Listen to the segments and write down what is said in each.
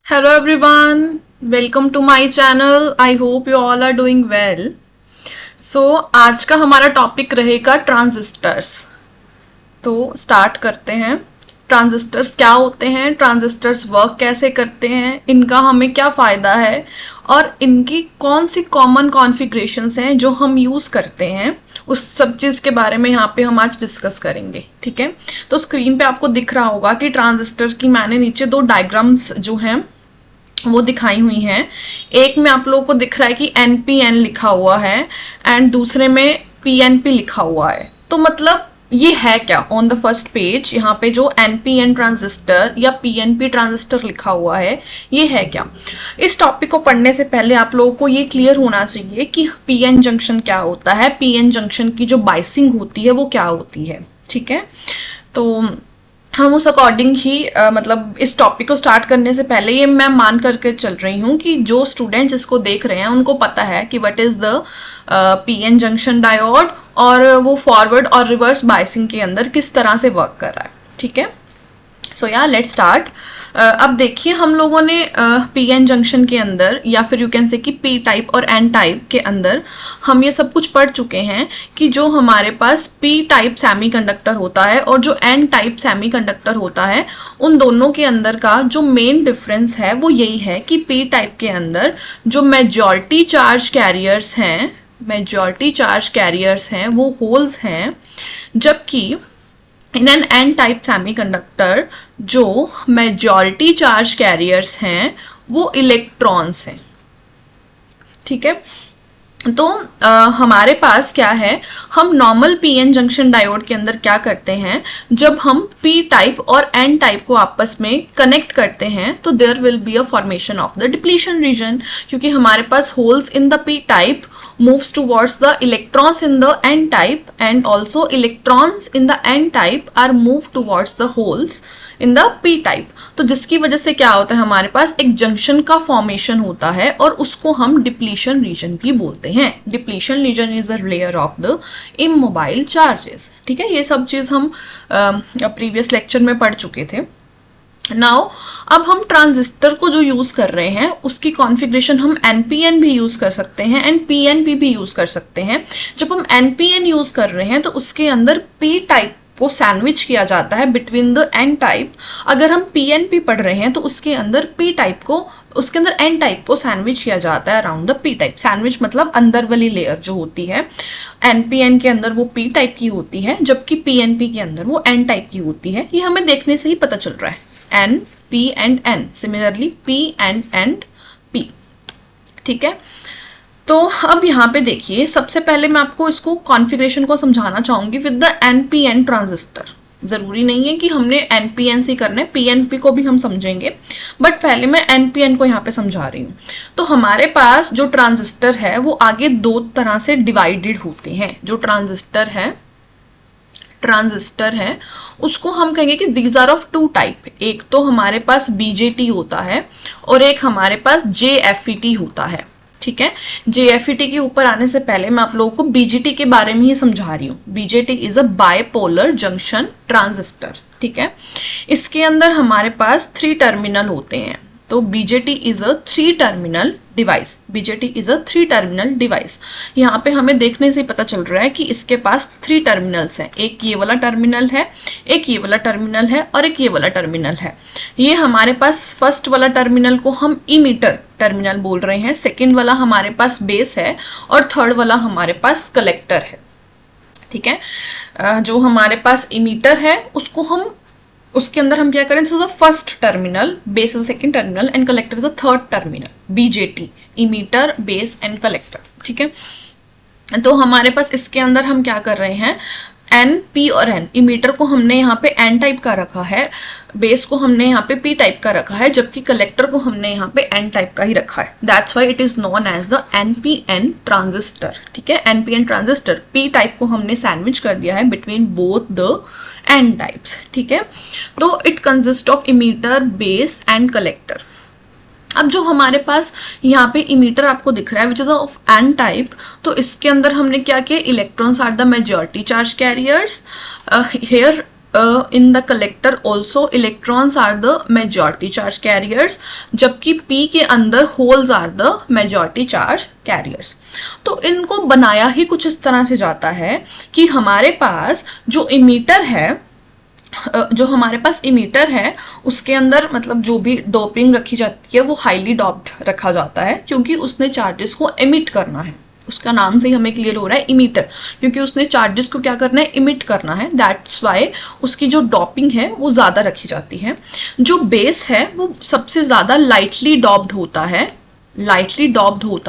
Hello everyone, welcome to my channel. I hope you all are doing well. So आज का हमारा topic रहेगा transistors. तो start करते हैं. ट्रांजिस्टर्स क्या होते हैं, ट्रांजिस्टर्स वर्क कैसे करते हैं, इनका हमें क्या फ़ायदा है और इनकी कौन सी कॉमन कॉन्फ़िगरेशंस हैं जो हम यूज़ करते हैं, उस सब चीज़ के बारे में यहाँ पे हम आज डिस्कस करेंगे. ठीक है, तो स्क्रीन पे आपको दिख रहा होगा कि ट्रांजिस्टर की मैंने नीचे दो डायग्राम्स जो हैं वो दिखाई हुई हैं. एक में आप लोगों को दिख रहा है कि NPN लिखा हुआ है एंड दूसरे में PNP लिखा हुआ है. तो मतलब ये है क्या, ऑन द फर्स्ट पेज यहाँ पे जो NPN ट्रांजिस्टर या PNP ट्रांजिस्टर लिखा हुआ है ये है क्या. इस टॉपिक को पढ़ने से पहले आप लोगों को ये क्लियर होना चाहिए कि PN जंक्शन क्या होता है, PN जंक्शन की जो बाइसिंग होती है वो क्या होती है. ठीक है, तो हम उस अकॉर्डिंग ही मतलब इस टॉपिक को स्टार्ट करने से पहले ये मैं मान करके चल रही हूँ कि जो स्टूडेंट्स इसको देख रहे हैं उनको पता है कि what is the PN junction diode और वो फॉरवर्ड और रिवर्स बाइसिंग के अंदर किस तरह से वर्क कर रहा है. ठीक है, सो या लेट्स स्टार्ट. अब देखिए हम लोगों ने PN जंक्शन के अंदर या फिर यू कैन से कि P टाइप और N टाइप के अंदर हम ये सब कुछ पढ़ चुके हैं कि जो हमारे पास P टाइप सेमीकंडक्टर होता है और जो N टाइप सेमीकंडक्टर होता है उन दोनों के अंदर का जो मेन डिफरेंस है वो यही है कि P टाइप के अंदर जो मेजॉरिटी चार्ज कैरियर्स हैं वो होल्स हैं, जबकि in an N type semiconductor जो मेजॉरिटी चार्ज कैरियर्स हैं वो इलेक्ट्रॉन्स हैं. ठीक है, तो हमारे पास क्या है, हम नॉर्मल PN जंक्शन डायोड के अंदर क्या करते हैं, जब हम P टाइप और N टाइप को आपस में कनेक्ट करते हैं तो there will be a formation of the depletion region, क्योंकि हमारे पास holes in the P type moves towards the electrons in the N type and also electrons in the N type are moved towards the holes in the P type. तो जिसकी वजह से क्या होता है, हमारे पास एक जंक्शन का फॉर्मेशन होता है और उसको हम डिप्लीशन रीजन भी बोलते हैं. Depletion region is a layer of the immobile charges. ठीक है, ये सब चीज़ हम प्रीवियस लेक्चर में पढ़ चुके थे. नाउ अब हम ट्रांजिस्टर को जो यूज़ कर रहे हैं उसकी कॉन्फ़िगरेशन हम NPN भी यूज़ कर सकते हैं एंड PNP भी यूज़ कर सकते हैं. जब हम NPN यूज़ कर रहे हैं तो उसके अंदर P टाइप को सैंडविच किया जाता है बिटवीन द N टाइप. अगर हम PNP पढ़ रहे हैं तो उसके अंदर उसके अंदर N टाइप को सैंडविच किया जाता है around the P type. Sandwich मतलब अंदर वाली लेयर जो होती है NPN के अंदर वो P टाइप की होती है, जबकि PNP के अंदर वो N टाइप की होती है. ये हमें देखने से ही पता चल रहा है. N, P and N, similarly P and P. ठीक है, तो अब यहाँ पे देखिए सबसे पहले मैं आपको इसको कॉन्फ़िगरेशन को समझाना चाहूँगी विद द NPN ट्रांजिस्टर. ज़रूरी नहीं है कि हमने NPN से करना है, PNP को भी हम समझेंगे, बट पहले मैं NPN को यहाँ पे समझा रही हूँ. तो हमारे पास जो ट्रांजिस्टर है वो आगे दो तरह से डिवाइडेड होते हैं. जो ट्रांजिस्टर है उसको हम कहेंगे कि these are of two type. एक तो हमारे पास BJT होता है और एक हमारे पास JFET होता है. ठीक है, JFET के ऊपर आने से पहले मैं आप लोगों को BJT के बारे में ही समझा रही हूँ. BJT is a bipolar junction transistor. ठीक है, इसके अंदर हमारे पास 3 टर्मिनल होते हैं. तो BJT is a 3 terminal device. यहाँ पे हमें देखने से पता चल रहा है कि इसके पास 3 टर्मिनल्स हैं. एक ये वाला टर्मिनल है, एक ये वाला टर्मिनल है और एक ये वाला टर्मिनल है. ये हमारे पास फर्स्ट वाला टर्मिनल को हम इमीटर टर्मिनल बोल रहे हैं, सेकेंड वाला हमारे पास बेस है और थर्ड वाला हमारे पास कलेक्टर है. ठीक है, जो हमारे पास इमीटर है उसके अंदर हम क्या करें, this is a first terminal, base is second terminal and collector is a third terminal. BJT, emitter, base and collector. ठीक है, तो हमारे पास इसके अंदर हम क्या कर रहे हैं, N, P और N. इमीटर को हमने यहाँ पे N टाइप का रखा है, बेस को हमने यहाँ पे P टाइप का रखा है, जबकि कलेक्टर को हमने यहाँ पे N टाइप का ही रखा है. That's why it is known as the NPN transistor. ठीक है, NPN ट्रांजिस्टर P टाइप को हमने सैंडविच कर दिया है between both the N types. ठीक है, तो it consist of emitter, base and collector. अब जो हमारे पास यहाँ पे इमीटर आपको दिख रहा है which is of N type, तो इसके अंदर हमने क्या किया, electrons are the majority charge carriers. Here in the collector also electrons are the majority charge carriers, जबकि पी के अंदर holes are the majority charge carriers. तो इनको बनाया ही कुछ इस तरह से जाता है कि हमारे पास जो इमीटर है, उसके अंदर मतलब जो भी डोपिंग रखी जाती है वो हाईली डोप्ड रखा जाता है, क्योंकि उसने चार्जेस को एमिट करना है। उसका नाम से ही हमें क्लियर हो रहा है इमीटर, क्योंकि उसने चार्जेस को क्या करना है, इमिट करना है। दैट्स वाई उसकी जो डॉपिंग है वो ज़्यादा रखी जाती है। जो बेस है वो सबसे ज़्यादा लाइटली डॉप्ड होता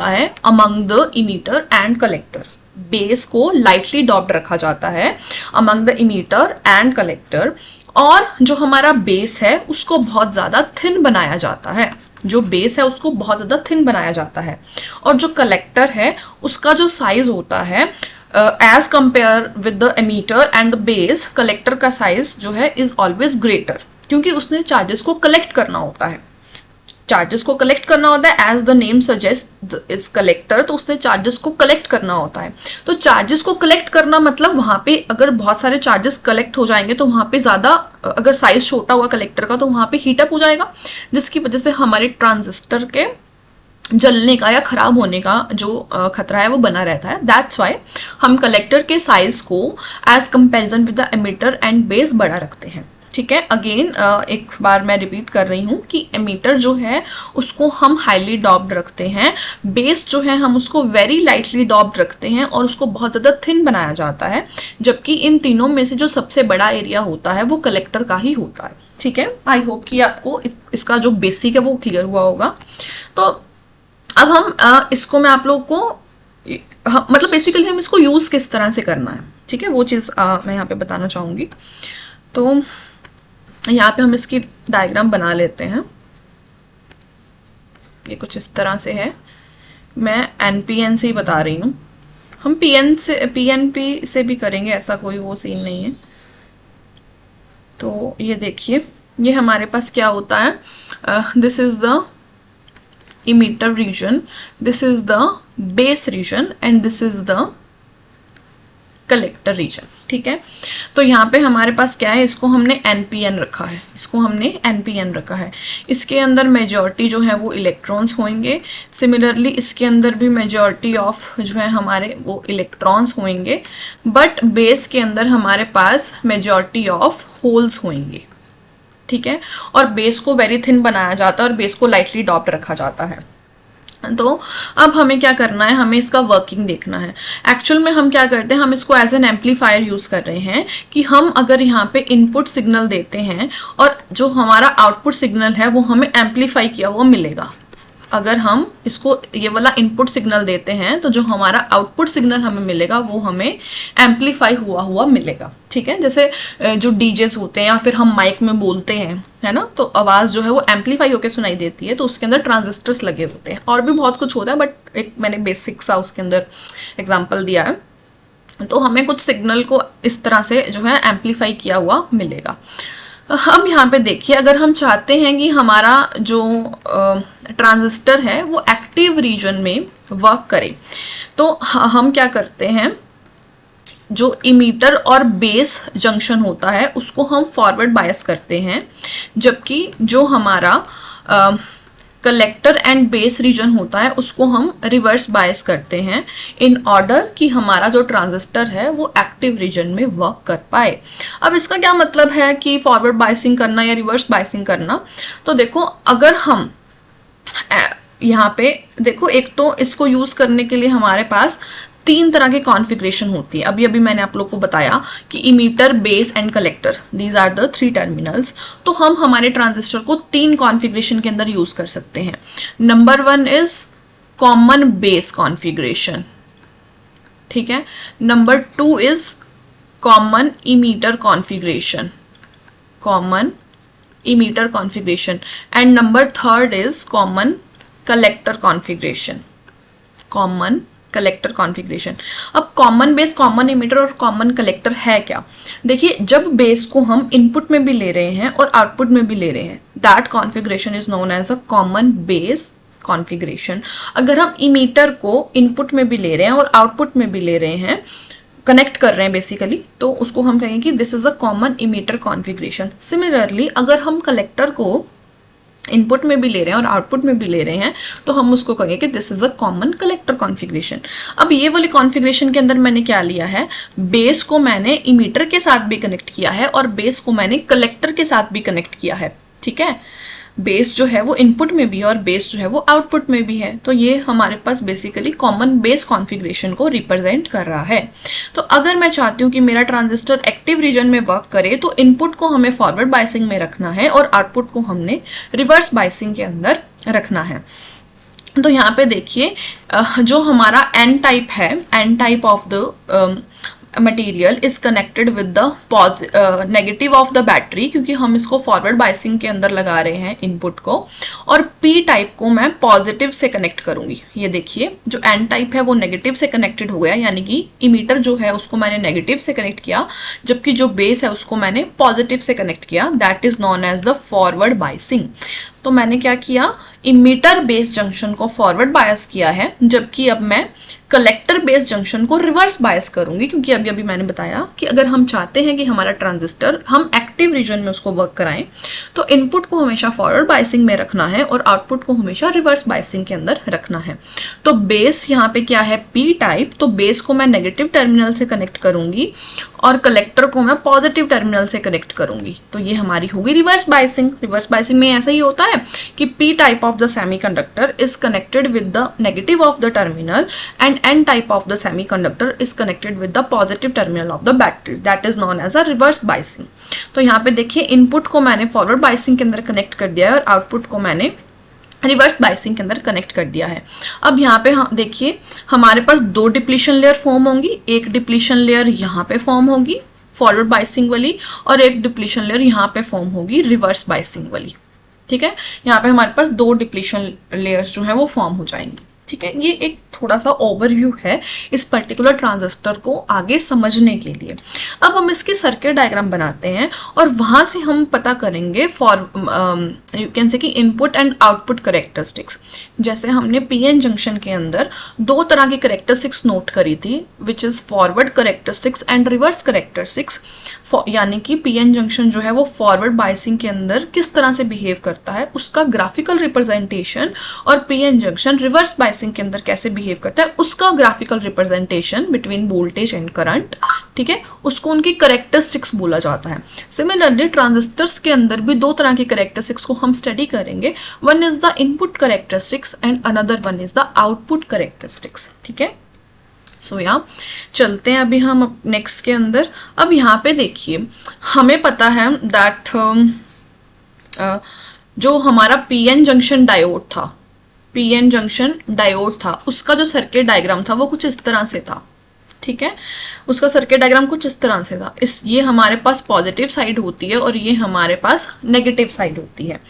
है among the emitter and collector. Base को लाइटली डॉप्ड रखा जाता है among the emitter and collector, और जो हमारा बेस है उसको बहुत ज़्यादा थिन बनाया जाता है। और जो कलेक्टर है उसका जो साइज होता है as compare with the emitter and the base, collector का साइज जो है इज ऑलवेज ग्रेटर, क्योंकि उसने चार्जेस को कलेक्ट करना होता है। As the name suggest is collector, तो उसने चार्जेस को कलेक्ट करना होता है। तो चार्जेस को कलेक्ट करना मतलब वहां पे अगर बहुत सारे चार्जेस कलेक्ट हो जाएंगे तो वहां पे ज्यादा, अगर साइज छोटा हुआ कलेक्टर का तो वहां पे हीटअप हो जाएगा, जिसकी वजह से हमारे ट्रांजिस्टर के जलने का या खराब होने का जो खतरा है वो बना रहता है। दैट्स वाई हम कलेक्टर के साइज को as comparison with the emitter and base बड़ा रखते हैं। ठीक है, अगेन एक बार मैं रिपीट कर रही हूँ कि एमीटर जो है उसको हम हाईली डॉप्ड रखते हैं, बेस जो है हम उसको वेरी लाइटली डॉप्ड रखते हैं और उसको बहुत ज़्यादा थिन बनाया जाता है, जबकि इन तीनों में से जो सबसे बड़ा एरिया होता है वो कलेक्टर का ही होता है। ठीक है, आई होप कि आपको इसका जो बेसिक है वो क्लियर हुआ होगा। तो अब हम इसको मैं आप लोगों को मतलब बेसिकली हम इसको यूज़ किस तरह से करना है, ठीक है, वो चीज़ मैं यहाँ पे बताना चाहूँगी। तो यहाँ पे हम इसकी डायग्राम बना लेते हैं। ये कुछ इस तरह से है, मैं एनपीएन से ही बता रही हूँ, हम पीएनपी से भी करेंगे, ऐसा कोई वो सीन नहीं है। तो ये देखिए, ये हमारे पास क्या होता है, this is the emitter region, this is the base region and this is the collector region। ठीक है, तो यहाँ पे हमारे पास क्या है, इसको हमने NPN रखा है, इसके अंदर मेजॉरिटी जो है वो इलेक्ट्रॉन्स होंगे। सिमिलरली इसके अंदर भी मेजॉरिटी ऑफ जो है हमारे वो इलेक्ट्रॉन्स होंगे, बट बेस के अंदर हमारे पास मेजॉरिटी ऑफ होल्स होंगे। ठीक है, और बेस को वेरी थिन बनाया जाता है और बेस को लाइटली डॉप्ड रखा जाता है। तो अब हमें क्या करना है, हमें इसका वर्किंग देखना है। एक्चुअल में हम क्या करते हैं, हम इसको एज एन एम्पलीफायर यूज कर रहे हैं कि हम अगर यहाँ पे इनपुट सिग्नल देते हैं और जो हमारा आउटपुट सिग्नल है वो हमें एम्पलीफाई किया हुआ मिलेगा। अगर हम इसको ये वाला इनपुट सिग्नल देते हैं तो जो हमारा आउटपुट सिग्नल हमें मिलेगा वो हमें एम्पलीफाई हुआ मिलेगा। ठीक है, जैसे जो डीजेस होते हैं या फिर हम माइक में बोलते हैं, है ना, तो आवाज़ जो है वो एम्पलीफाई होकर सुनाई देती है, तो उसके अंदर ट्रांजिस्टर्स लगे होते हैं। और भी बहुत कुछ होता है, बट एक मैंने बेसिक सा उसके अंदर एग्जाम्पल दिया है। तो हमें कुछ सिग्नल को इस तरह से जो है एम्पलीफाई किया हुआ मिलेगा। हम यहाँ पे देखिए, अगर हम चाहते हैं कि हमारा जो ट्रांजिस्टर है वो एक्टिव रीजन में वर्क करे, तो हम क्या करते हैं, जो इमीटर और बेस जंक्शन होता है उसको हम फॉरवर्ड बायस करते हैं, जबकि जो हमारा कलेक्टर एंड बेस रीजन होता है उसको हम रिवर्स बायस करते हैं, इन ऑर्डर कि हमारा जो ट्रांजिस्टर है वो एक्टिव रीजन में वर्क कर पाए। अब इसका क्या मतलब है कि फॉरवर्ड बायसिंग करना या रिवर्स बायसिंग करना। तो देखो, अगर हम यहाँ पे देखो, एक तो इसको यूज करने के लिए हमारे पास 3 तरह की कॉन्फ़िगरेशन होती है। अभी मैंने आप लोग को बताया कि emitter, base and collector, these are the 3 terminals. तो हम हमारे ट्रांजिस्टर को 3 कॉन्फ़िगरेशन के अंदर यूज कर सकते हैं। Number 1 is common base configuration, ठीक है। Number 2 is common emitter configuration, and number 3 is common collector configuration, अब कॉमन बेस, कॉमन इमीटर और कॉमन कलेक्टर है क्या। देखिए, जब बेस को हम इनपुट में भी ले रहे हैं और आउटपुट में भी ले रहे हैं, that configuration is known as a common base configuration. अगर हम इमीटर को इनपुट में भी ले रहे हैं और आउटपुट में भी ले रहे हैं, कनेक्ट कर रहे हैं बेसिकली, तो उसको हम कहेंगे कि this is a common emitter configuration. Similarly अगर हम कलेक्टर को इनपुट में भी ले रहे हैं और आउटपुट में भी ले रहे हैं तो हम उसको कहेंगे कि this is a common collector configuration. अब ये वाली कॉन्फ़िगरेशन के अंदर मैंने क्या लिया है, बेस को मैंने इमीटर के साथ भी कनेक्ट किया है और बेस को मैंने कलेक्टर के साथ भी कनेक्ट किया है। ठीक है, बेस जो है वो इनपुट में भी है और बेस जो है वो आउटपुट में भी है। तो ये हमारे पास बेसिकली कॉमन बेस कॉन्फ़िगरेशन को रिप्रेजेंट कर रहा है। तो अगर मैं चाहती हूँ कि मेरा ट्रांजिस्टर एक्टिव रीजन में वर्क करे तो इनपुट को हमें फॉरवर्ड बायसिंग में रखना है और आउटपुट को हमने रिवर्स बायसिंग के अंदर रखना है। तो यहाँ पे देखिए जो हमारा एन टाइप है, N type of the material is connected with the negative of the battery, क्योंकि हम इसको फॉरवर्ड बायसिंग के अंदर लगा रहे हैं इनपुट को, और पी टाइप को मैं पॉजिटिव से कनेक्ट करूंगी। ये देखिए जो एन टाइप है वो नेगेटिव से कनेक्टेड हो गया, यानी कि इमीटर जो है उसको मैंने नेगेटिव से कनेक्ट किया, जबकि जो बेस है उसको मैंने पॉजिटिव से कनेक्ट किया। That is known as the forward biasing. तो मैंने क्या किया, इमीटर बेस जंक्शन को फॉरवर्ड बायस किया है, जबकि अब मैं कलेक्टर बेस जंक्शन को रिवर्स बायस करूंगी, क्योंकि अभी अभी मैंने बताया कि अगर हम चाहते हैं कि हमारा ट्रांजिस्टर हम एक्टिव रीजन में उसको वर्क कराएं तो इनपुट को हमेशा फॉरवर्ड बायसिंग में रखना है और आउटपुट को हमेशा रिवर्स बायसिंग के अंदर रखना है। तो बेस यहाँ पे क्या है, पी टाइप, तो बेस को मैं नेगेटिव टर्मिनल से कनेक्ट करूंगी और कलेक्टर को मैं पॉजिटिव टर्मिनल से कनेक्ट करूंगी। तो ये हमारी होगी रिवर्स बायसिंग। रिवर्स बायसिंग में ऐसा ही होता है कि P type of the semiconductor is connected with the negative of the terminal and N type of the semiconductor is connected with the positive terminal of the battery. That is known as a reverse biasing. तो यहाँ पे देखिए input को मैंने forward biasing के अंदर connect कर दिया है और आउटपुट को मैंने रिवर्स बायसिंग के अंदर कनेक्ट कर दिया है। अब यहाँ पे हम देखिए हमारे पास दो डिप्लीशन लेयर फॉर्म होंगी, एक डिप्लीशन लेयर यहाँ पे फॉर्म होगी फॉरवर्ड बायसिंग वाली और एक डिप्लीशन लेयर यहाँ पे फॉर्म होगी रिवर्स बायसिंग वाली। ठीक है, यहाँ पे हमारे पास दो डिप्लीशन लेयर्स जो है वो फॉर्म हो जाएंगी। ठीक है, ये एक थोड़ा सा ओवरव्यू है इस पर्टिकुलर ट्रांजिस्टर को आगे समझने के लिए। अब हम इसके सर्किट डायग्राम बनाते हैं और वहां से हम पता करेंगे फॉर यू कैन से कि इनपुट एंड आउटपुट करेक्टरिस्टिक्स। जैसे हमने पीएन जंक्शन के अंदर दो तरह की करेक्टरिस्टिक्स नोट करी थी, which is forward characteristics and reverse characteristics. यानी कि पीएन जंक्शन जो है वो फॉरवर्ड बायसिंग के अंदर किस तरह से बिहेव करता है उसका ग्राफिकल रिप्रेजेंटेशन, और पीएन जंक्शन रिवर्स बायसिंग के अंदर कैसे बिहेव करता है उसका graphical representation between voltage and current. ठीक है, उसको उनकी करेक्टरिस्टिक्स बोला जाता है। सिमिलरली ट्रांजिस्टर्स के अंदर भी दो तरह की करेक्टरिस्टिक्स को हम स्टडी करेंगे, one is the input characteristics and another one is the output characteristics. ठीक है, सो यहाँ चलते हैं अभी हम नेक्स्ट के अंदर। अब यहाँ पे देखिए हमें पता है दैट जो हमारा पीएन जंक्शन डायोड था, पीएन जंक्शन डायोड था, उसका जो सर्किट डायग्राम था वो कुछ इस तरह से था। ठीक है, उसका सर्किट डायग्राम कुछ इस तरह से था। ये हमारे पास पॉजिटिव साइड होती है और ये हमारे पास नेगेटिव साइड होती है।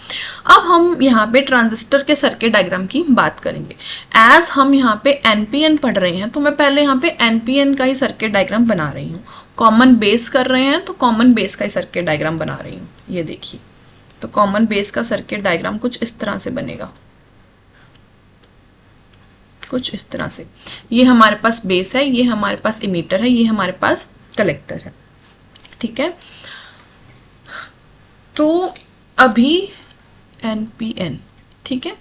अब हम यहाँ पे ट्रांजिस्टर के सर्किट डायग्राम की बात करेंगे। एज हम यहाँ पे एनपीएन पढ़ रहे हैं तो मैं पहले यहाँ पे एनपीएन का ही सर्किट डायग्राम बना रही हूँ। कॉमन बेस कर रहे हैं तो कॉमन बेस का ही सर्किट डायग्राम बना रही हूँ। ये देखिए, तो कॉमन बेस का सर्किट डायग्राम कुछ इस तरह से बनेगा, कुछ इस तरह से। ये हमारे पास बेस है, ये हमारे पास इमीटर है, ये हमारे पास कलेक्टर है। ठीक है, तो अभी एनपीएन, ठीक है,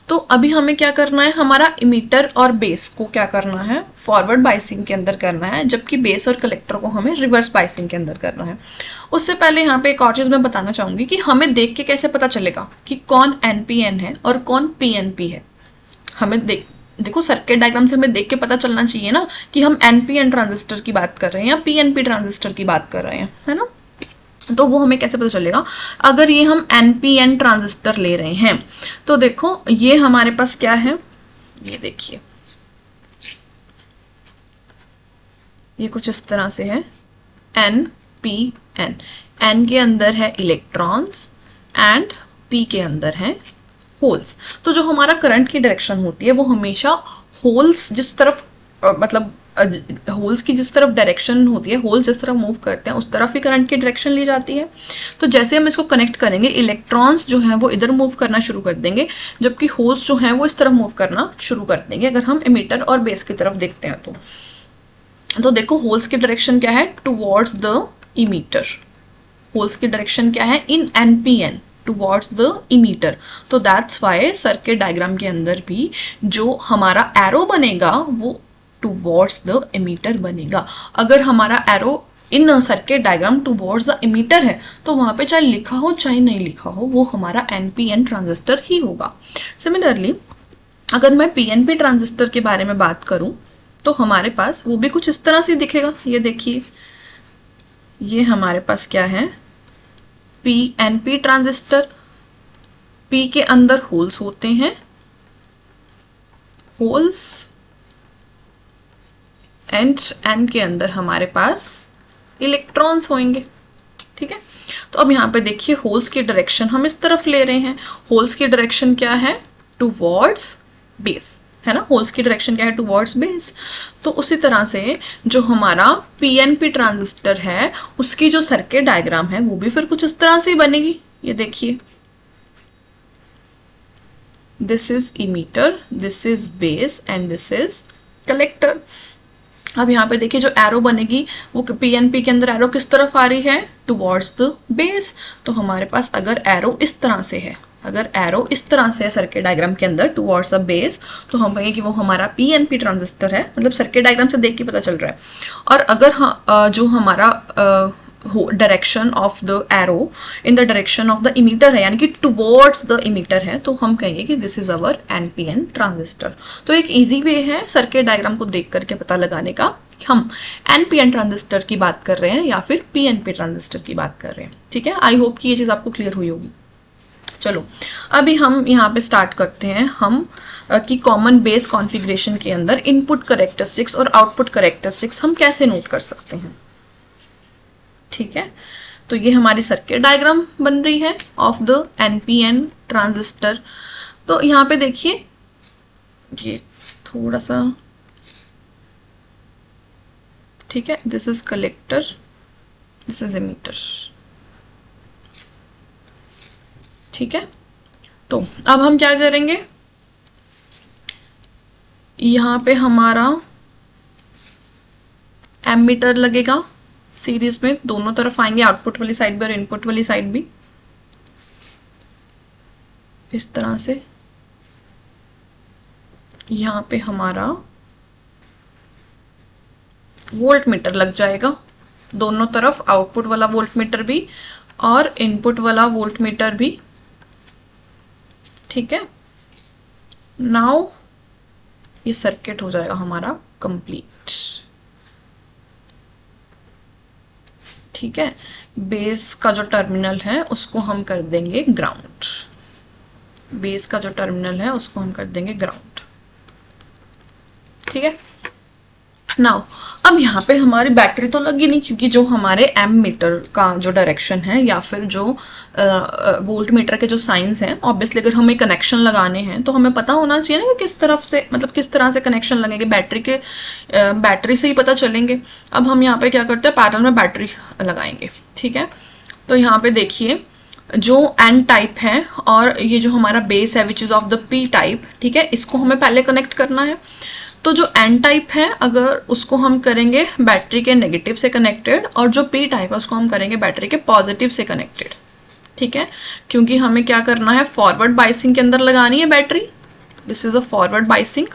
तो अभी हमें क्या करना है, हमारा इमीटर और बेस को क्या करना है, फॉरवर्ड बायसिंग के अंदर करना है, जबकि बेस और कलेक्टर को हमें रिवर्स बायसिंग के अंदर करना है। उससे पहले यहाँ पे एक और चीज मैं बताना चाहूंगी कि हमें देख के कैसे पता चलेगा कि कौन एनपीएन है और कौन पीएनपी है। हमें देखो सर्किट डायग्राम से हमें देख के पता चलना चाहिए ना कि हम एनपीएन ट्रांजिस्टर की बात कर रहे हैं या पीएनपी ट्रांजिस्टर की बात कर रहे हैं, है ना। तो वो हमें कैसे पता चलेगा, अगर ये हम एनपीएन ट्रांजिस्टर ले रहे हैं तो देखो ये हमारे पास क्या है, ये देखिए ये कुछ इस तरह से है एनपीएन। एन के अंदर है इलेक्ट्रॉन्स एंड पी के अंदर है होल्स। तो जो हमारा करंट की डायरेक्शन होती है वो हमेशा होल्स जिस तरफ मतलब होल्स की जिस तरफ डायरेक्शन होती है, होल्स जिस तरफ मूव करते हैं उस तरफ ही करंट की डायरेक्शन ली जाती है। तो जैसे हम इसको कनेक्ट करेंगे इलेक्ट्रॉन्स जो हैं वो इधर मूव करना शुरू कर देंगे, जबकि होल्स जो हैं वो इस तरफ मूव करना शुरू कर देंगे, अगर हम इमीटर और बेस की तरफ देखते हैं तो। तो देखो होल्स की डायरेक्शन क्या है, टुवर्ड्स द इमीटर। होल्स की डायरेक्शन क्या है, इन NPN, टुवर्ड्स द इमीटर। तो दैट्स वाई सर्किट डायग्राम के अंदर भी जो हमारा एरो बनेगा वो टुवर्ड्स द इमीटर बनेगा। अगर हमारा arrow in circuit diagram towards the emitter है तो वहां पे चाहे लिखा हो चाहे नहीं लिखा हो वो हमारा NPN ट्रांजिस्टर ही होगा। सिमिलरली अगर मैं PNP ट्रांजिस्टर के बारे में बात करूं तो हमारे पास वो भी कुछ इस तरह से दिखेगा। ये देखिए, ये हमारे पास क्या है, PNP ट्रांजिस्टर। P के अंदर होल्स होते हैं, होल्स, एंड N के अंदर हमारे पास इलेक्ट्रॉन्स होंगे। ठीक है, तो अब यहाँ पे देखिए होल्स की डायरेक्शन हम इस तरफ ले रहे हैं। होल्स की डायरेक्शन क्या है, टुवर्ड्स बेस, है ना। होल्स की डायरेक्शन क्या है, टुवर्ड्स बेस। तो उसी तरह से जो हमारा PNP ट्रांजिस्टर है उसकी जो सर्किट डायग्राम है वो भी फिर कुछ इस तरह से बनेगी। ये देखिए, this is emitter, this is base and this is collector. अब यहाँ पे देखिए जो एरो बनेगी वो PNP के अंदर एरो किस तरफ आ रही है, टुवर्ड्स द बेस। तो हमारे पास अगर एरो इस तरह से है, अगर एरो इस तरह से है सर्किट डायग्राम के अंदर टुवर्ड्स द बेस, तो हम कहेंगे कि वो हमारा PNP ट्रांजिस्टर है, मतलब सर्किट डायग्राम से देख के पता चल रहा है। और अगर जो हमारा direction of the arrow in the direction of the emitter है, यानी कि टुवर्ड्स द इमीटर है, तो हम कहेंगे कि this is our NPN transistor. तो एक इजी वे है सर्किट डायग्राम को देख करके पता लगाने का हम NPN ट्रांजिस्टर की बात कर रहे हैं या फिर PNP ट्रांजिस्टर की बात कर रहे हैं। ठीक है, आई होप कि ये चीज़ आपको क्लियर हुई होगी। चलो अभी हम यहाँ पे स्टार्ट करते हैं हम कि कॉमन बेस कॉन्फ़िगरेशन के अंदर इनपुट कैरेक्टरिस्टिक्स और आउटपुट कैरेक्टरिस्टिक्स हम कैसे नोट कर सकते हैं। ठीक है, तो ये हमारी सर्किट डायग्राम बन रही है ऑफ द NPN ट्रांजिस्टर। तो यहाँ पे देखिए ये थोड़ा सा, ठीक है, this is collector, this is emitter. ठीक है, तो अब हम क्या करेंगे, यहाँ पे हमारा एमीटर लगेगा सीरीज में, दोनों तरफ आएंगे, आउटपुट वाली साइड भी और इनपुट वाली साइड भी, इस तरह से। यहाँ पे हमारा वोल्ट मीटर लग जाएगा, दोनों तरफ आउटपुट वाला वोल्ट मीटर भी और इनपुट वाला वोल्ट मीटर भी। ठीक है, नाउ ये सर्किट हो जाएगा हमारा कंप्लीट। ठीक है, बेस का जो टर्मिनल है उसको हम कर देंगे ग्राउंड, बेस का जो टर्मिनल है उसको हम कर देंगे ग्राउंड। ठीक है, नाउ अब यहाँ पे हमारी बैटरी तो लगी नहीं, क्योंकि जो हमारे एमीटर का जो डायरेक्शन है या फिर जो वोल्ट मीटर के जो साइंस हैं, ऑब्वियसली अगर हमें कनेक्शन लगाने हैं तो हमें पता होना चाहिए ना कि किस तरफ से, मतलब किस तरह से कनेक्शन लगेंगे, बैटरी से ही पता चलेंगे। अब हम यहाँ पे क्या करते हैं, पैरेलल में बैटरी लगाएंगे। ठीक है, तो यहाँ पे देखिए जो N टाइप है और ये जो हमारा बेस है which is of the P type, ठीक है, इसको हमें पहले कनेक्ट करना है। तो जो N टाइप है अगर उसको हम करेंगे बैटरी के नेगेटिव से कनेक्टेड, और जो P टाइप है उसको हम करेंगे बैटरी के पॉजिटिव से कनेक्टेड। ठीक है, क्योंकि हमें क्या करना है, फॉरवर्ड बाइसिंग के अंदर लगानी है battery, this is a forward biasing,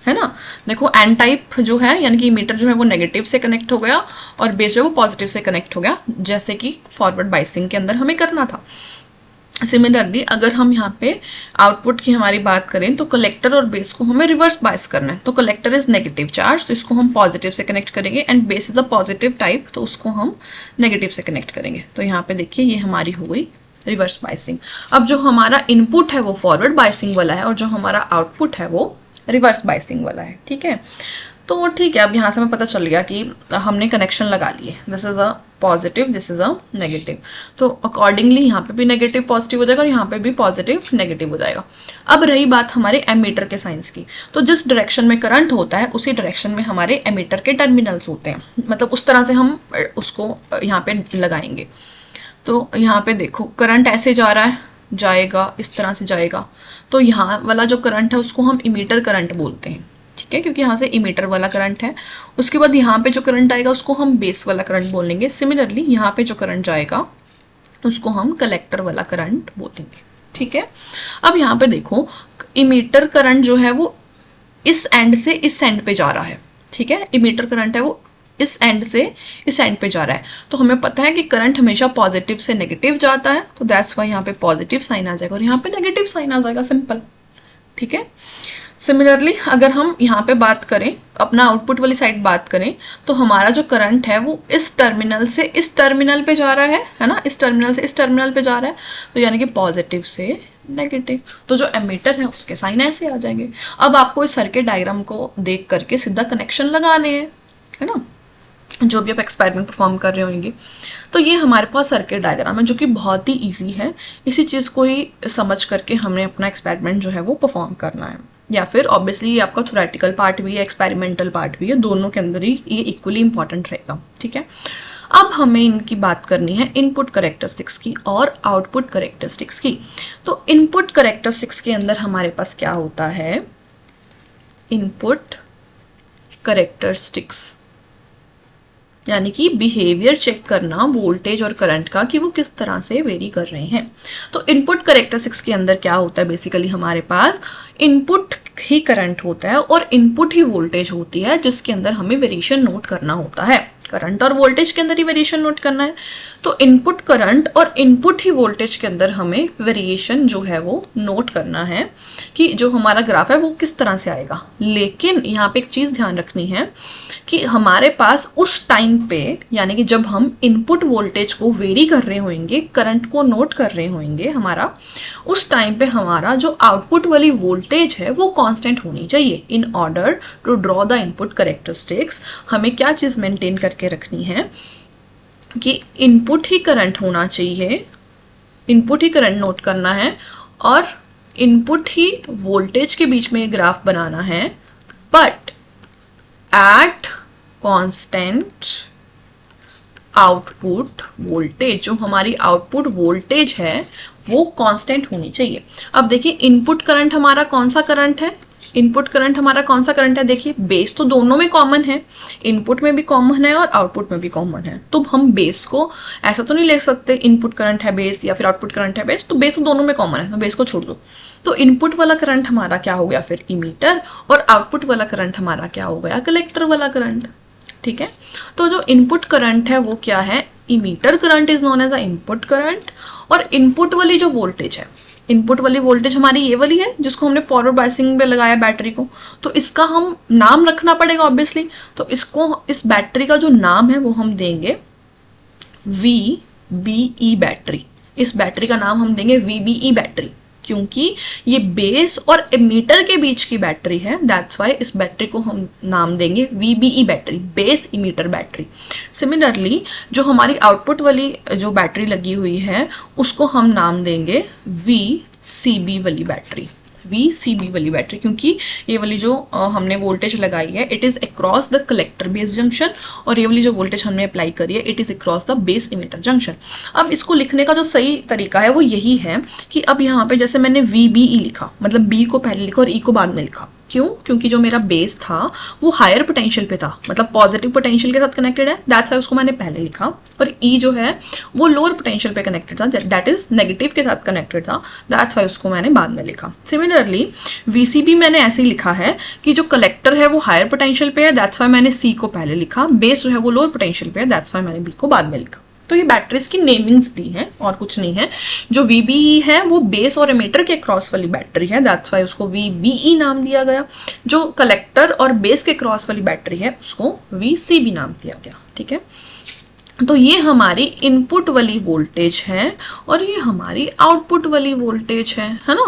है ना। देखो N टाइप जो है यानी कि मीटर जो है वो नेगेटिव से कनेक्ट हो गया और बेस जो है वो पॉजिटिव से कनेक्ट हो गया, जैसे कि फॉरवर्ड बाइसिंग के अंदर हमें करना था। सिमिलरली अगर हम यहाँ पे आउटपुट की हमारी बात करें तो कलेक्टर और बेस को हमें रिवर्स बायस करना है। तो कलेक्टर इज नेगेटिव चार्ज, तो इसको हम पॉजिटिव से कनेक्ट करेंगे, and base is a positive type, तो उसको हम नेगेटिव से कनेक्ट करेंगे। तो यहाँ पे देखिए ये हमारी हो गई रिवर्स बायसिंग। अब जो हमारा इनपुट है वो फॉरवर्ड बायसिंग वाला है और जो हमारा आउटपुट है वो रिवर्स बायसिंग वाला है। ठीक है, तो ठीक है, अब यहाँ से हमें पता चल गया कि हमने कनेक्शन लगा लिए, this is a positive, this is a negative. तो अकॉर्डिंगली यहाँ पे भी नेगेटिव पॉजिटिव हो जाएगा और यहाँ पे भी पॉजिटिव नेगेटिव हो जाएगा। अब रही बात हमारे एमीटर के साइंस की, तो जिस डायरेक्शन में करंट होता है उसी डायरेक्शन में हमारे एमीटर के टर्मिनल्स होते हैं, मतलब उस तरह से हम उसको यहाँ पे लगाएंगे। तो यहाँ पे देखो करंट ऐसे जा रहा है, जाएगा इस तरह से जाएगा, तो यहाँ वाला जो करंट है उसको हम इमीटर करंट बोलते हैं। ठीक है, क्योंकि यहाँ से इमीटर वाला करंट है। उसके बाद यहाँ पे जो करंट आएगा उसको हम बेस वाला करंट बोलेंगे। सिमिलरली यहाँ पे जो करंट जाएगा उसको हम कलेक्टर वाला करंट बोलेंगे। ठीक है, अब यहाँ पे देखो इमीटर करंट जो है वो इस एंड से इस एंड पे जा रहा है। ठीक है, इमीटर करंट है वो इस एंड से इस एंड पे जा रहा है। तो हमें पता है कि करंट हमेशा पॉजिटिव से नेगेटिव जाता है, तो दैट्स वाई यहाँ पे पॉजिटिव साइन आ जाएगा और यहाँ पे नेगेटिव साइन आ जाएगा, सिंपल। ठीक है, सिमिलरली अगर हम यहाँ पे बात करें, अपना आउटपुट वाली साइड बात करें, तो हमारा जो करंट है वो इस टर्मिनल से इस टर्मिनल पे जा रहा है ना, इस टर्मिनल से इस टर्मिनल पे जा रहा है, तो यानी कि पॉजिटिव से नेगेटिव। तो जो एमीटर है उसके साइन ऐसे आ जाएंगे। अब आपको इस सर्किट डायग्राम को देख करके सीधा कनेक्शन लगाने हैं, है ना, जो भी आप एक्सपेरिमेंट परफॉर्म कर रहे होंगे। तो ये हमारे पास सर्किट डायग्राम है जो कि बहुत ही इजी है। इसी चीज़ को ही समझ करके हमने अपना एक्सपेरिमेंट जो है वो परफॉर्म करना है, या फिर ऑब्वियसली ये आपका थ्योरेटिकल पार्ट भी है, एक्सपेरिमेंटल पार्ट भी है, दोनों के अंदर ही ये इक्वली इंपॉर्टेंट रहेगा। ठीक है, अब हमें इनकी बात करनी है इनपुट कैरेक्टरिस्टिक्स की और आउटपुट कैरेक्टरिस्टिक्स की। तो इनपुट कैरेक्टरिस्टिक्स के अंदर हमारे पास क्या होता है, इनपुट कैरेक्टरिस्टिक्स यानी कि बिहेवियर चेक करना वोल्टेज और करंट का कि वो किस तरह से वेरी कर रहे हैं। तो इनपुट कैरेक्टरिस्टिक्स के अंदर क्या होता है, बेसिकली हमारे पास इनपुट ही करंट होता है और इनपुट ही वोल्टेज होती है, जिसके अंदर हमें वेरिएशन नोट करना होता है। करंट और वोल्टेज के अंदर ही वेरिएशन नोट करना है, तो इनपुट करंट और इनपुट ही वोल्टेज के अंदर हमें वेरिएशन जो है वो नोट करना है कि जो हमारा ग्राफ है वो किस तरह से आएगा। लेकिन यहाँ पे एक चीज़ ध्यान रखनी है कि हमारे पास उस टाइम पे, यानी कि जब हम इनपुट वोल्टेज को वेरी कर रहे होंगे, करंट को नोट कर रहे होंगे हमारा, उस टाइम पे हमारा जो आउटपुट वाली वोल्टेज है वो कांस्टेंट होनी चाहिए। In order to draw the input characteristics हमें क्या चीज़ मेंटेन करके रखनी है कि इनपुट ही करंट होना चाहिए, इनपुट ही करंट नोट करना है और इनपुट ही वोल्टेज के बीच में ग्राफ बनाना है, but at constant output voltage. जो हमारी आउटपुट वोल्टेज है वो कांस्टेंट होनी चाहिए। अब देखिए इनपुट करंट हमारा कौन सा करंट है, इनपुट करंट हमारा कौन सा करंट है, देखिए बेस तो दोनों में कॉमन है, इनपुट में भी कॉमन है और आउटपुट में भी कॉमन है। तो हम बेस को ऐसा तो नहीं ले सकते इनपुट करंट है बेस या फिर आउटपुट करंट है बेस, तो बेस तो दोनों में कॉमन है, तो बेस को छोड़ दो। तो इनपुट वाला करंट हमारा क्या हो गया फिर इमीटर, और आउटपुट वाला करंट हमारा क्या हो गया कलेक्टर वाला करंट। ठीक है, तो जो इनपुट करंट है वो क्या है, emitter current is known as a input current, और इनपुट वाली जो वोल्टेज है, इनपुट वाली वोल्टेज हमारी ये वाली है जिसको हमने फॉरवर्ड बायसिंग में लगाया बैटरी को, तो इसका हम नाम रखना पड़ेगा ऑब्वियसली। तो इसको, इस बैटरी का जो नाम है वो हम देंगे VBE बैटरी। इस बैटरी का नाम हम देंगे VBE बैटरी, क्योंकि ये बेस और एमीटर के बीच की बैटरी है, दैट्स वाई इस बैटरी को हम नाम देंगे VBE battery, base emitter battery. Similarly जो हमारी आउटपुट वाली जो बैटरी लगी हुई है उसको हम नाम देंगे VCB वाली बैटरी, VCB वाली बैटरी, क्योंकि ये वाली जो हमने वोल्टेज लगाई है it is across the collector base junction, और ये वाली जो वोल्टेज हमने अप्लाई करी है it is across the base emitter junction. अब इसको लिखने का जो सही तरीका है वो यही है कि अब यहाँ पे जैसे मैंने VBE लिखा, मतलब B को पहले लिखा और E को बाद में लिखा, क्यों, क्योंकि जो मेरा बेस था वो हायर पोटेंशियल पे था, मतलब पॉजिटिव पोटेंशियल के साथ कनेक्टेड है, दैट्स वाई उसको मैंने पहले लिखा, और ई जो है वो लोअर पोटेंशियल पे कनेक्टेड था, दैट इज नेगेटिव के साथ कनेक्टेड था, दैट्स वाई उसको मैंने बाद में लिखा। सिमिलरली VCB मैंने ऐसे ही लिखा है कि जो कलेक्टर है वो हायर पोटेंशियल पे है, दैट्स वाई मैंने C को पहले लिखा, बेस जो है वो लोअर पोटेंशियल पे है, दैट्स वाई मैंने B को बाद में लिखा। तो ये बैटरीज की नेमिंग्स दी हैं और कुछ नहीं है। जो VBE है वो बेस और एमीटर के क्रॉस वाली बैटरी है, दैट्स वाई उसको VBE नाम दिया गया। जो कलेक्टर और बेस के क्रॉस वाली बैटरी है उसको VCB नाम दिया गया। ठीक है, तो ये हमारी इनपुट वाली वोल्टेज है और ये हमारी आउटपुट वाली वोल्टेज है ना।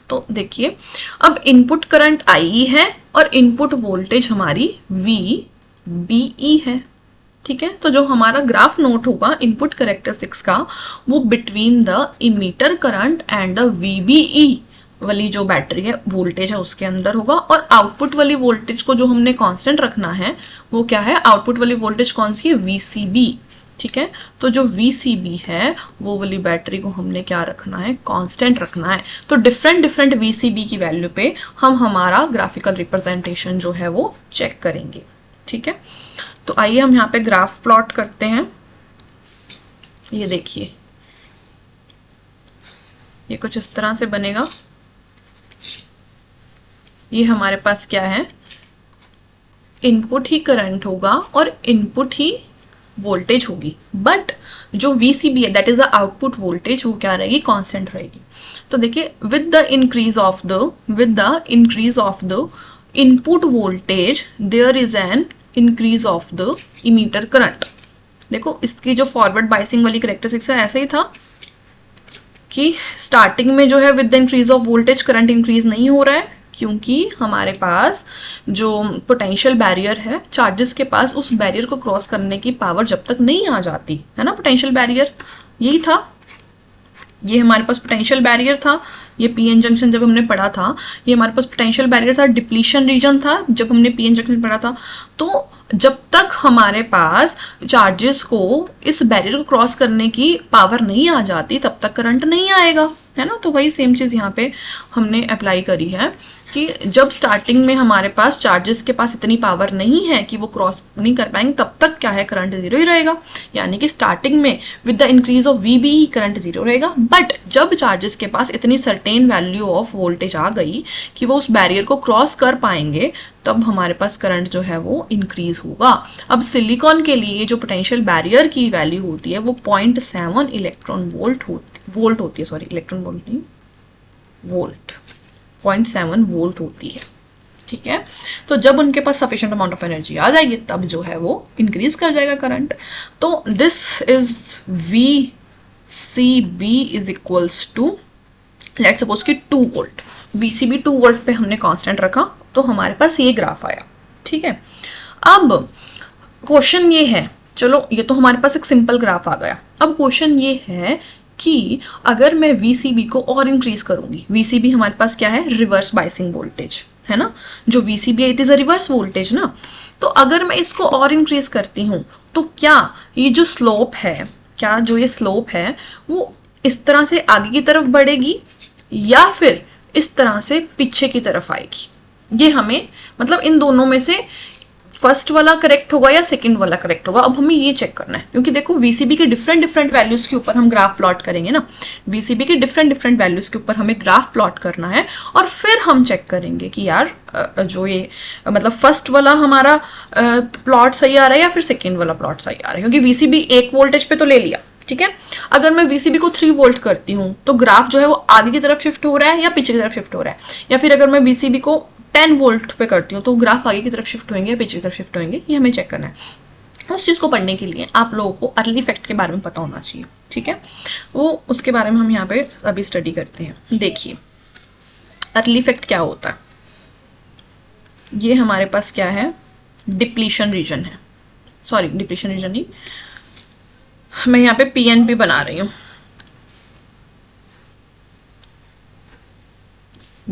तो देखिए अब इनपुट करंट IE है और इनपुट वोल्टेज हमारी VBE है। ठीक है, तो जो हमारा ग्राफ नोट होगा इनपुट कैरेक्टरिस्टिक्स का वो between the emitter current and the VBE वाली जो बैटरी है वोल्टेज है उसके अंदर होगा, और आउटपुट वाली वोल्टेज को जो हमने कांस्टेंट रखना है वो क्या है, आउटपुट वाली वोल्टेज कौन सी है, VCB, ठीक है। तो जो VCB है वो वाली बैटरी को हमने क्या रखना है, कांस्टेंट रखना है। तो डिफरेंट डिफरेंट VCB की वैल्यू पे हम हमारा ग्राफिकल रिप्रेजेंटेशन जो है वो चेक करेंगे। ठीक है, तो आइए हम यहाँ पे ग्राफ प्लॉट करते हैं। ये देखिए, ये कुछ इस तरह से बनेगा। ये हमारे पास क्या है, इनपुट ही करंट होगा और इनपुट ही वोल्टेज होगी, बट जो VCB है that is the output voltage, वो क्या रहेगी, कांस्टेंट रहेगी। तो देखिए, with the increase of the input voltage there is an increase of the emitter current. देखो, इसकी जो फॉरवर्ड बाइसिंग वाली कैरेक्टरिस्टिक्स है ऐसा ही था कि स्टार्टिंग में जो है with the increase of voltage current increase नहीं हो रहा है, क्योंकि हमारे पास जो पोटेंशियल बैरियर है, चार्जेस के पास उस बैरियर को क्रॉस करने की पावर जब तक नहीं आ जाती है ना, पोटेंशियल बैरियर यही था। ये हमारे पास पोटेंशियल बैरियर था, ये पीएन जंक्शन जब हमने पढ़ा था, ये हमारे पास पोटेंशियल बैरियर था, डिप्लीशन रीजन था जब हमने पीएन जंक्शन पढ़ा था। तो जब तक हमारे पास चार्जेस को इस बैरियर को क्रॉस करने की पावर नहीं आ जाती तब तक करंट नहीं आएगा, है ना। तो वही सेम चीज़ यहाँ पे हमने अप्लाई करी है कि जब स्टार्टिंग में हमारे पास चार्जेस के पास इतनी पावर नहीं है कि वो क्रॉस नहीं कर पाएंगे, तब तक क्या है, करंट जीरो ही रहेगा। यानी कि स्टार्टिंग में with the increase of VB current zero रहेगा, बट जब चार्जेस के पास इतनी सर्टेन वैल्यू ऑफ वोल्टेज आ गई कि वो उस बैरियर को क्रॉस कर पाएंगे, तब हमारे पास करंट जो है वो इंक्रीज होगा। अब सिलिकॉन के लिए जो पोटेंशियल बैरियर की वैल्यू होती है वो 0.7 इलेक्ट्रॉन वोल्ट होती है, सॉरी इलेक्ट्रॉन वोल्ट नहीं, वोल्ट 0.7 वोल्ट होती है। ठीक है, तो जब उनके पास सफिशिएंट अमाउंट ऑफ एनर्जी आ जाएगी तब जो है वो इंक्रीज कर जाएगा करंट। तो this is VCB is equals to, let's suppose कि 2 वोल्ट। VCB 2 वोल्ट पे हमने कांस्टेंट रखा, तो हमारे पास ये ग्राफ आया। ठीक है, अब क्वेश्चन ये है, चलो ये तो हमारे पास एक सिंपल ग्राफ आ गया। अब क्वेश्चन ये है कि अगर मैं VCB को और इंक्रीज करूंगी, VCB हमारे पास क्या है, रिवर्स बाइसिंग वोल्टेज है ना, जो VCB है it is a reverse voltage ना। तो अगर मैं इसको और इंक्रीज करती हूँ तो क्या ये जो स्लोप है, क्या जो ये स्लोप है वो इस तरह से आगे की तरफ बढ़ेगी या फिर इस तरह से पीछे की तरफ आएगी? ये हमें मतलब इन दोनों में से फर्स्ट वाला करेक्ट होगा या सेकंड वाला करेक्ट होगा, अब हमें ये चेक करना है। क्योंकि देखो VCB के डिफरेंट डिफरेंट वैल्यूज के ऊपर हम ग्राफ प्लॉट करेंगे ना, VCB के डिफरेंट डिफरेंट वैल्यूज के ऊपर हमें ग्राफ प्लॉट करना है और फिर हम चेक करेंगे कि यार जो ये मतलब फर्स्ट वाला हमारा प्लॉट सही आ रहा है या फिर सेकेंड वाला प्लॉट सही आ रहा है। क्योंकि VCB 1 वोल्टेज पे तो ले लिया, ठीक है। अगर मैं VCB को 3 वोल्ट करती हूँ तो ग्राफ जो है वो आगे की तरफ शिफ्ट हो रहा है या पीछे की तरफ शिफ्ट हो रहा है, या फिर अगर मैं VCB को 10 वोल्ट पे करती हूँ तो ग्राफ आगे की तरफ शिफ्ट होंगे या पीछे की तरफ शिफ्ट होंगे, ये हमें चेक करना है। उस चीज़ को पढ़ने के लिए आप लोगों को अर्ली इफेक्ट के बारे में पता होना चाहिए, ठीक है। वो उसके बारे में हम यहाँ पे अभी स्टडी करते हैं। देखिए अर्ली इफेक्ट क्या होता है, ये हमारे पास क्या है, डिप्लीशन रीजन है, सॉरी डिप्लीशन रीजन नहीं, मैं यहाँ पे PNP बना रही हूँ।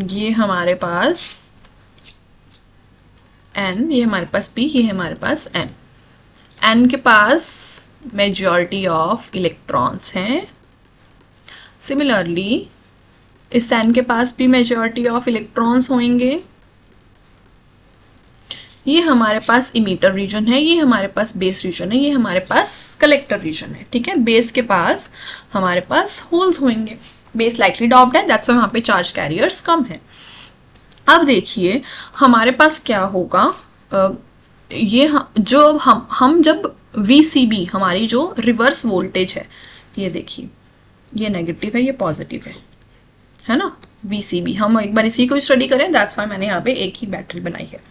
ये हमारे पास N, ये हमारे पास P, ये हमारे पास N। N के पास मेजॉरिटी ऑफ इलेक्ट्रॉन्स हैं, सिमिलरली इस N के पास भी मेजॉरिटी ऑफ इलेक्ट्रॉन्स होंगे। ये हमारे पास इमीटर रीजन है, ये हमारे पास बेस रीजन है, ये हमारे पास कलेक्टर रीजन है, ठीक है। बेस के पास हमारे पास होल्स होंगे, बेस लाइटली डॉप्ड है, दैट्स व्हाई वहाँ पे चार्ज कैरियर्स कम है। अब देखिए हमारे पास क्या होगा, ये जो हम जब VCB हमारी जो रिवर्स वोल्टेज है, ये देखिए ये नेगेटिव है ये पॉजिटिव है ना। VCB हम एक बार इसी को स्टडी करें, दैट्स व्हाई मैंने यहाँ पे एक ही बैटरी बनाई है।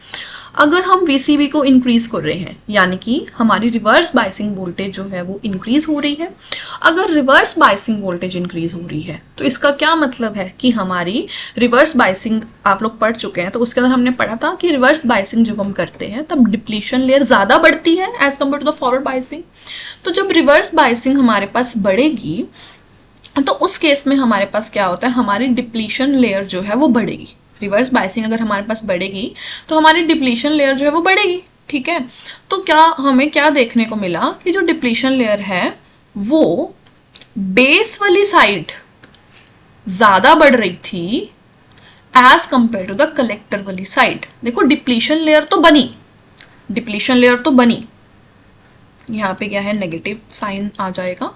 अगर हम VCB को इंक्रीज कर रहे हैं यानी कि हमारी रिवर्स बाइसिंग वोल्टेज जो है वो इंक्रीज हो रही है। अगर रिवर्स बाइसिंग वोल्टेज इंक्रीज हो रही है तो इसका क्या मतलब है कि हमारी रिवर्स बाइसिंग, आप लोग पढ़ चुके हैं तो उसके अंदर हमने पढ़ा था कि रिवर्स बाइसिंग जब हम करते हैं तब डिप्लीशन लेयर ज़्यादा बढ़ती है as compare to the forward biasing. तो जब रिवर्स बाइसिंग हमारे पास बढ़ेगी तो उस केस में हमारे पास क्या होता है, हमारी डिप्लीशन लेयर जो है वो बढ़ेगी। रिवर्स बाइसिंग अगर हमारे पास बढ़ेगी तो हमारी डिप्लीशन लेयर जो है वो बढ़ेगी, ठीक है। तो क्या हमें क्या देखने को मिला कि जो डिप्लीशन लेयर है वो बेस वाली साइड ज्यादा बढ़ रही थी as compare to the collector वाली साइड। देखो डिप्लीशन लेयर तो बनी, डिप्लीशन लेयर तो बनी, यहाँ पे क्या है नेगेटिव साइन आ जाएगा।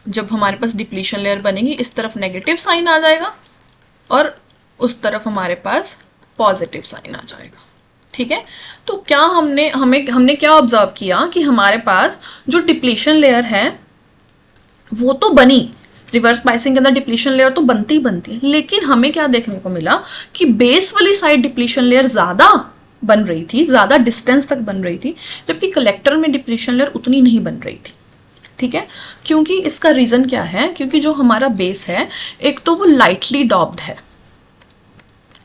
जब हमारे पास डिप्लीशन लेयर बनेगी इस तरफ नेगेटिव साइन आ जाएगा और उस तरफ हमारे पास पॉजिटिव साइन आ जाएगा, ठीक है। तो क्या हमने क्या ऑब्जर्व किया कि हमारे पास जो डिप्लीशन लेयर है वो तो बनी, रिवर्स बायसिंग के अंदर डिप्लीशन लेयर तो बनती बनती, लेकिन हमें क्या देखने को मिला कि बेस वाली साइड डिप्लीशन लेयर ज्यादा बन रही थी, ज्यादा डिस्टेंस तक बन रही थी, जबकि कलेक्टर में डिप्लीशन लेयर उतनी नहीं बन रही थी, ठीक है। क्योंकि इसका रीजन क्या है, क्योंकि जो हमारा बेस है एक तो वो लाइटली डॉप्ड है,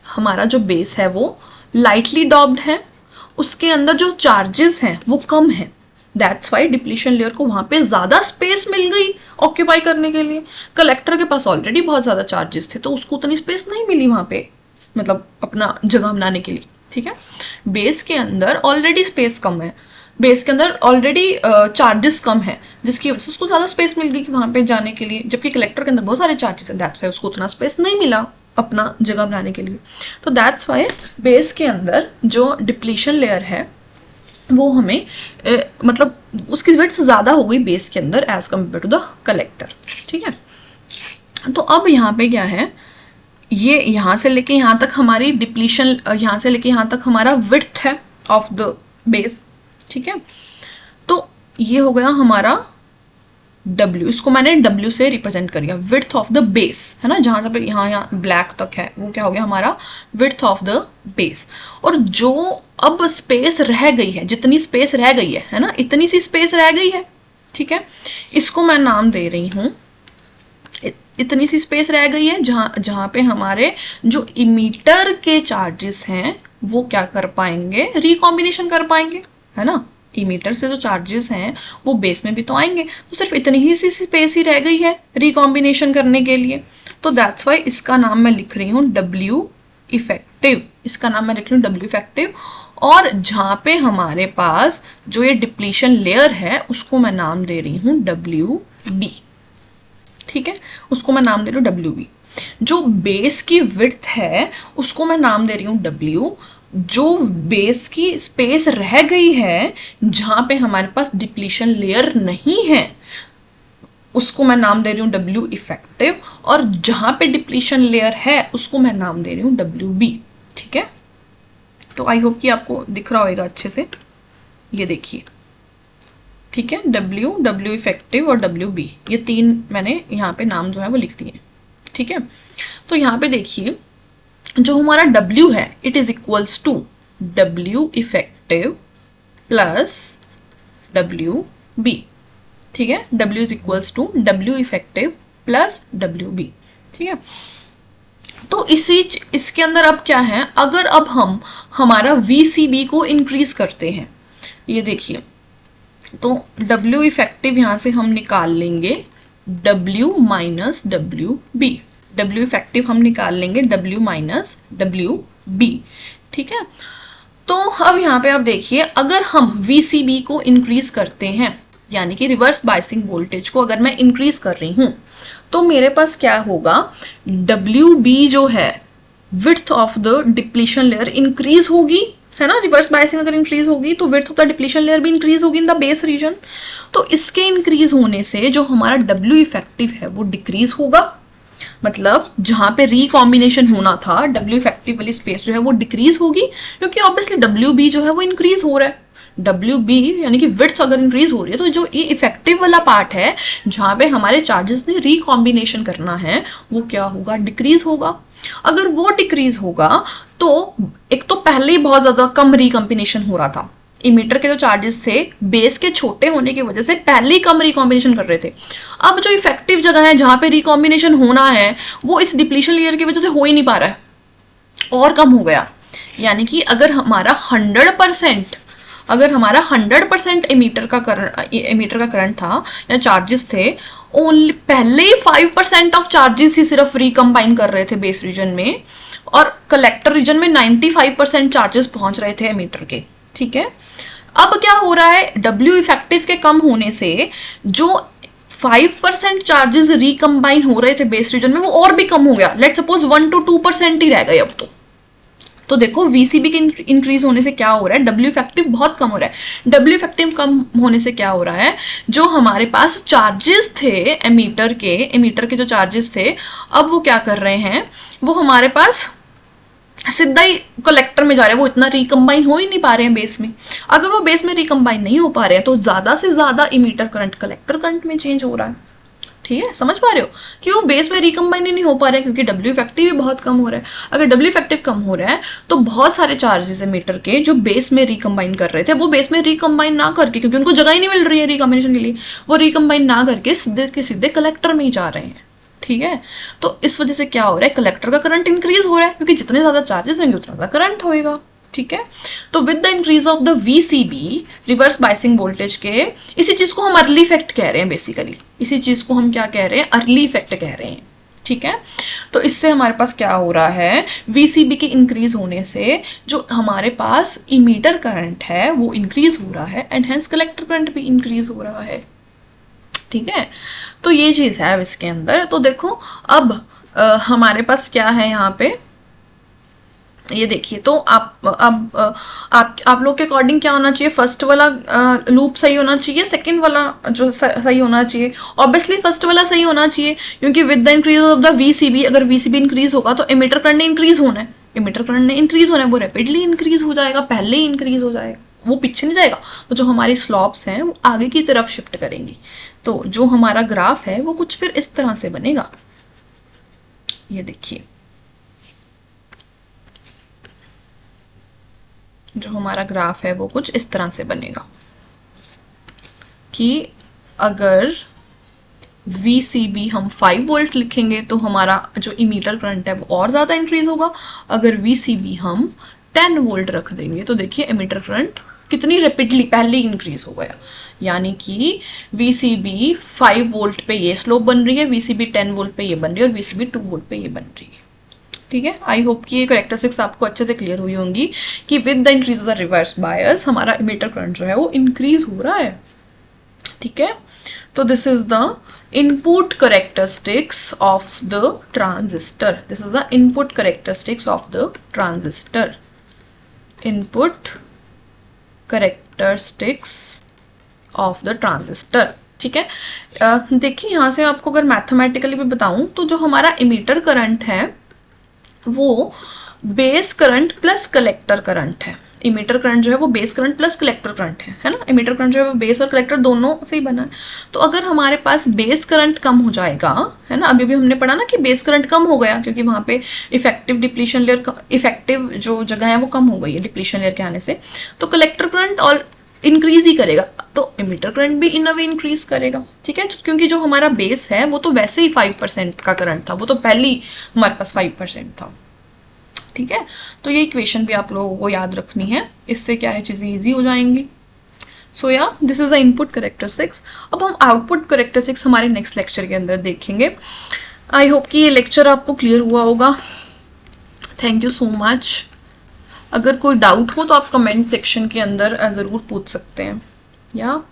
हमारा जो बेस है वो लाइटली डॉप्ड है, उसके अंदर जो चार्जेस हैं वो कम है, दैट्स वाई डिप्लीशन लेयर को वहां पे ज्यादा स्पेस मिल गई ऑक्यूपाई करने के लिए। कलेक्टर के पास ऑलरेडी बहुत ज्यादा चार्जेस थे तो उसको उतनी स्पेस नहीं मिली वहां पे, मतलब अपना जगह बनाने के लिए, ठीक है। बेस के अंदर ऑलरेडी स्पेस कम है, बेस के अंदर ऑलरेडी चार्जेस कम है, जिसकी वजह से उसको ज़्यादा स्पेस मिल गई कि वहाँ पे जाने के लिए, जबकि कलेक्टर के अंदर बहुत सारे चार्जेस हैं, दैट्स वाई उसको उतना स्पेस नहीं मिला अपना जगह बनाने के लिए। तो दैट्स वाई बेस के अंदर जो डिप्लीशन लेयर है वो हमें मतलब उसकी विड्थ ज़्यादा हो गई बेस के अंदर as compare to the collector, ठीक है। तो अब यहाँ पे क्या है, ये यहाँ से लेके यहाँ तक हमारी डिप्लीशन, यहाँ से लेके यहाँ तक हमारा विड्थ है ऑफ द बेस, ठीक है। तो ये हो गया हमारा W, इसको मैंने W से रिप्रेजेंट कर दिया, विड्थ ऑफ द बेस है ना, जहां पे यहाँ ब्लैक तक है वो क्या हो गया हमारा विड्थ ऑफ द बेस। और जो अब स्पेस रह गई है, जितनी स्पेस रह गई है ना, इतनी सी स्पेस रह गई है, ठीक है, इसको मैं नाम दे रही हूँ, इतनी सी स्पेस रह गई है जहां पे हमारे जो इमीटर के चार्जेस हैं वो क्या कर पाएंगे, रिकॉम्बिनेशन कर पाएंगे, है ना। इमीटर से जो चार्जेस हैं वो बेस में भी तो आएंगे, तो सिर्फ इतनी ही सी स्पेस ही रह गई है रिकॉम्बिनेशन करने के लिए। तो दैट्स वाई इसका नाम मैं लिख रही हूँ W इफेक्टिव, इसका नाम मैं लिख रही हूँ W इफेक्टिव। और जहाँ पे हमारे पास जो ये डिप्लीशन लेयर है उसको मैं नाम दे रही हूँ WB, ठीक है, उसको मैं नाम दे रही हूँ WB। जो बेस की विड्थ है उसको मैं नाम दे रही हूँ W, जो बेस की स्पेस रह गई है जहां पे हमारे पास डिप्लीशन लेयर नहीं है उसको मैं नाम दे रही हूँ W इफेक्टिव, और जहां पे डिप्लीशन लेयर है उसको मैं नाम दे रही हूँ WB, ठीक है। तो आई होप कि आपको दिख रहा होगा अच्छे से, ये देखिए, ठीक है, W इफेक्टिव और WB, ये तीन मैंने यहाँ पे नाम जो है वो लिख दिए, ठीक है। तो यहाँ पे देखिए जो हमारा W है it is equals to W effective plus WB, ठीक है, W is equals to W effective plus WB, ठीक है। तो इसके अंदर अब क्या है, अगर अब हम हमारा VCB को इंक्रीज करते हैं, ये देखिए, तो W इफेक्टिव यहां से हम निकाल लेंगे W minus WB, W effective हम निकाल लेंगे W माइनस WB, ठीक है। तो अब यहाँ पे आप देखिए, अगर हम VCB को इंक्रीज करते हैं, यानी कि रिवर्स बायसिंग वोल्टेज को अगर मैं इंक्रीज कर रही हूँ, तो मेरे पास क्या होगा, WB जो है width of the depletion layer increase होगी, है ना। रिवर्स बायसिंग अगर इंक्रीज होगी तो width of the depletion layer भी इंक्रीज होगी इन द बेस रीजन। तो इसके इंक्रीज होने से जो हमारा W इफेक्टिव है वो डिक्रीज होगा, मतलब जहां पे रिकॉम्बिनेशन होना था W इफेक्टिव वाली स्पेस जो है वो डिक्रीज होगी, क्योंकि ऑब्वियसली WB जो है वो इंक्रीज हो रहा है। WB यानी कि विड्थ अगर इंक्रीज हो रही है तो जो ये इफेक्टिव वाला पार्ट है जहां पे हमारे चार्जेस ने रिकॉम्बिनेशन करना है वो क्या होगा, डिक्रीज होगा। अगर वो डिक्रीज होगा तो एक तो पहले ही बहुत ज्यादा कम रिकॉम्बिनेशन हो रहा था, इमीटर के जो चार्जेस थे बेस के छोटे होने की वजह से पहले ही कम रिकॉम्बिनेशन कर रहे थे। अब जो इफेक्टिव जगह है जहां पे रिकॉम्बिनेशन होना है वो इस डिप्लीशन लेयर की वजह से हो ही नहीं पा रहा है और कम हो गया। यानी कि अगर हमारा 100% इमीटर का करंट था या चार्जेस थे ओनली पहले ही 5% ऑफ चार्जेस ही सिर्फ रिकम्बाइन कर रहे थे बेस रीजन में, और कलेक्टर रीजन में 95% चार्जेस पहुंच रहे थे एमीटर के। ठीक है, अब क्या हो रहा है, W इफेक्टिव के कम होने से जो 5% चार्जेस रिकम्बाइन हो रहे थे बेस रीजन में वो और भी कम हो गया। लेट सपोज 1 to 2% ही रह गए अब तो देखो VCB के इंक्रीज होने से क्या हो रहा है, W इफेक्टिव बहुत कम हो रहा है। W इफेक्टिव कम होने से क्या हो रहा है, जो हमारे पास चार्जेस थे एमीटर के जो चार्जेस थे, अब वो क्या कर रहे हैं, वो हमारे पास सीधा ही कलेक्टर में जा रहे हैं, वो इतना रिकम्बाइन हो ही नहीं पा रहे हैं बेस में। अगर वो बेस में रिकम्बाइन नहीं हो पा रहे हैं तो ज्यादा से ज्यादा इमीटर करंट कलेक्टर करंट में चेंज हो रहा है। ठीक है, समझ पा रहे हो कि वो बेस में रिकम्बाइन ही नहीं हो पा रहा है क्योंकि W इफेक्टिव भी बहुत कम हो रहा है। अगर W इफेक्टिव कम हो रहा है तो बहुत सारे चार्जेस है मीटर के जो बेस में रिकम्बाइन कर रहे थे, वो बेस में रिकम्बाइन ना करके, क्योंकि उनको जगह ही नहीं मिल रही है रिकम्बिनेशन के लिए, वो रिकम्बाइन ना करके सीधे के सीधे कलेक्टर में ही जा रहे हैं। ठीक है, तो इस वजह से क्या हो रहा है, कलेक्टर का करंट इंक्रीज हो रहा है क्योंकि जितने ज्यादा चार्जेस होंगे उतना ज्यादा करंट होएगा। ठीक है, तो with the increase of the VCB reverse biasing voltage के, इसी चीज को हम अर्ली इफेक्ट कह रहे हैं, बेसिकली इसी चीज को हम क्या कह रहे हैं, अर्ली इफेक्ट कह रहे हैं। ठीक है, तो इससे हमारे पास क्या हो रहा है, VCB के इंक्रीज होने से जो हमारे पास इमीटर करंट है वो इंक्रीज हो रहा है एंड हेंस कलेक्टर करंट भी इंक्रीज हो रहा है। ठीक है, तो ये चीज है इसके अंदर। तो देखो अब हमारे पास क्या है यहाँ पे, ये देखिए, तो आप लोग के अकॉर्डिंग क्या होना चाहिए, फर्स्ट वाला लूप सही होना चाहिए, सेकंड वाला जो सही होना चाहिए, ऑब्वियसली फर्स्ट वाला सही होना चाहिए क्योंकि with the increase of the VCB, अगर VCB इंक्रीज होगा तो एमीटर करंट ने इंक्रीज होना है, एमीटर करंट ने इंक्रीज होना है, वो रैपिडली इंक्रीज हो जाएगा, पहले ही इंक्रीज हो जाएगा, वो पीछे नहीं जाएगा। तो जो हमारी स्लॉप्स हैं वो आगे की तरफ शिफ्ट करेंगी। तो जो हमारा ग्राफ है वो कुछ फिर इस तरह से बनेगा, ये देखिए, जो हमारा ग्राफ है वो कुछ इस तरह से बनेगा कि अगर VCB हम 5 वोल्ट लिखेंगे तो हमारा जो इमीटर करंट है वो और ज़्यादा इंक्रीज होगा। अगर VCB हम 10 वोल्ट रख देंगे तो देखिए इमीटर करंट कितनी रैपिडली पहले इंक्रीज हो गया, यानी कि VCB 5 वोल्ट पे ये स्लोप बन रही है, VCB 10 वोल्ट पे ये बन रही है और VCB 2 वोल्ट पे ये बन रही है। ठीक है, आई होप कि ये कैरेक्टरिस्टिक्स आपको अच्छे से क्लियर हुई होंगी कि with the increase of the reverse bias हमारा इमीटर करंट जो है वो इंक्रीज हो रहा है। ठीक है, तो this is the input characteristics of the transistor, this is the input characteristics of the transistor, input characteristics of the transistor. ठीक है, देखिए यहाँ से आपको अगर मैथमेटिकली भी बताऊं तो जो हमारा इमीटर करंट है वो base current plus collector current है। इमीटर करंट जो है वो base current plus collector current है ना, इमीटर करंट जो है वो बेस और कलेक्टर दोनों से ही बना है। तो अगर हमारे पास बेस करंट कम हो जाएगा, है ना, अभी भी हमने पढ़ा ना कि बेस करंट कम हो गया क्योंकि वहाँ पे इफेक्टिव डिप्लीशन लेयर, इफेक्टिव जो जगह है वो कम हो गई है डिप्लीशन लेयर के आने से, तो कलेक्टर करंट और इंक्रीज ही करेगा, तो इमीटर करंट भी इन अ वे इंक्रीज करेगा। ठीक है, क्योंकि जो हमारा बेस है वो तो वैसे ही 5% का करंट था, वो तो पहले ही हमारे पास 5% था। ठीक है, तो ये इक्वेशन भी आप लोगों को याद रखनी है, इससे क्या है चीजें इजी हो जाएंगी। सो या this is the input characteristics. अब हम आउटपुट कैरेक्टरिस्टिक्स हमारे नेक्स्ट लेक्चर के अंदर देखेंगे। आई होप कि ये लेक्चर आपको क्लियर हुआ होगा। Thank you so much. अगर कोई डाउट हो तो आप कमेंट सेक्शन के अंदर ज़रूर पूछ सकते हैं। या